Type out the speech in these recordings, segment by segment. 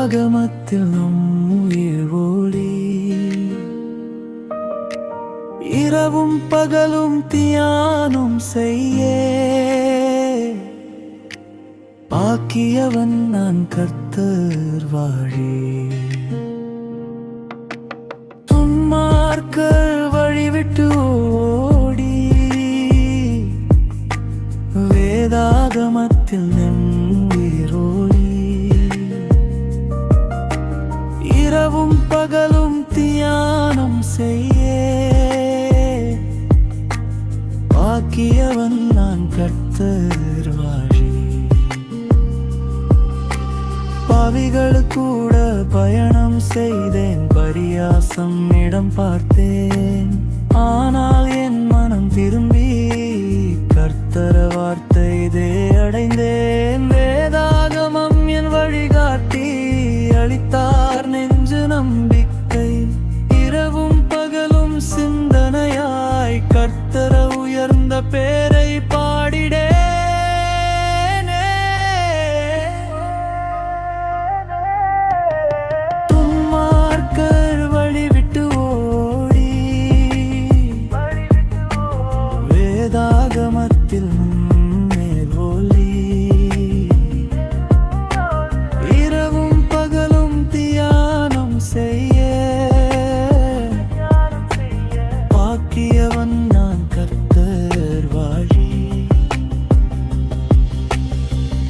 வேதாகமத்தில் நம் உயிர் ஒளி, இரவும் பகலும் தியானம் செய்ய பாக்கியவன் நான் கர்த்தர் வாழே. துன்மார்க்கர் வழிவிட்டு ஓடி வேதாகமத்தில் நம் உயிர் ஒளி, இரவும் பகலும் தியானம் செய்ய பாக்கியவன் நான் கர்த்தர் வாழே. பாவிகள் கூட பயணம் செய்தேன், பரியாசம் இடம் பார்த்தேன். ஆனால் என் மனம் திரும்பி கர்த்தர் வார்த்தை இதே அடைந்தேன். வேதாகமம் என் வழிகாட்டி அளித்தார் நெஞ்சு நம்பிக்கை, இரவும் பகலும் சிந்தனையாய் கர்த்தர உயர்ந்த பேரை பாடிடே. துன்மார்க்கர் வழிவிட்டு ஓடி வேதாகமத்தில் மேல் ஒளி, இரவும் பகலும் தியானம் செய்ய பாக்கியவன் நான் கர்த்தர் வாழி.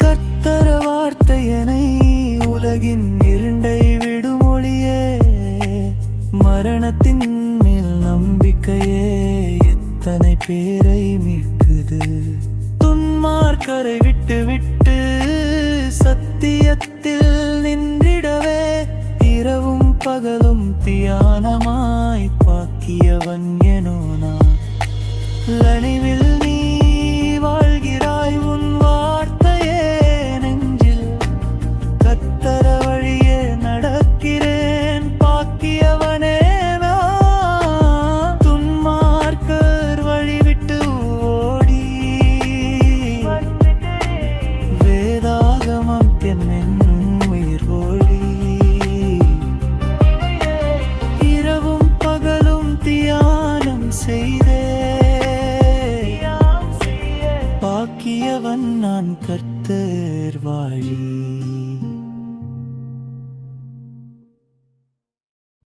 கர்த்தர் வார்த்தையனை உலகின் இருண்டை விடும் ஒளியே, மரணத்தின் மேல் நம்பிக்கையே எத்தனை பேரை மீட்குது. துன்மார்க்கரை விட்டு விட்டு சத்தியத்தில் நின்றிடவே இரவும் பகலும் தியானமாய் பாக்கியவன் எனோ நான். லனிவில் நீ வாழ்கிறாய், உன் வார்த்தையே நெஞ்சில் கர்த்தர் வழியே நடக்கிறேன் பாக்கியவனே நான். துன்மார்க்கர் வழிவிட்டு ஓடி வேதாகமம் என்னும் உயிர் ஒளி, இரவும் பகலும் தியானம் செய்தே பாக்கியவன் நான் கர்த்தர் வாழி.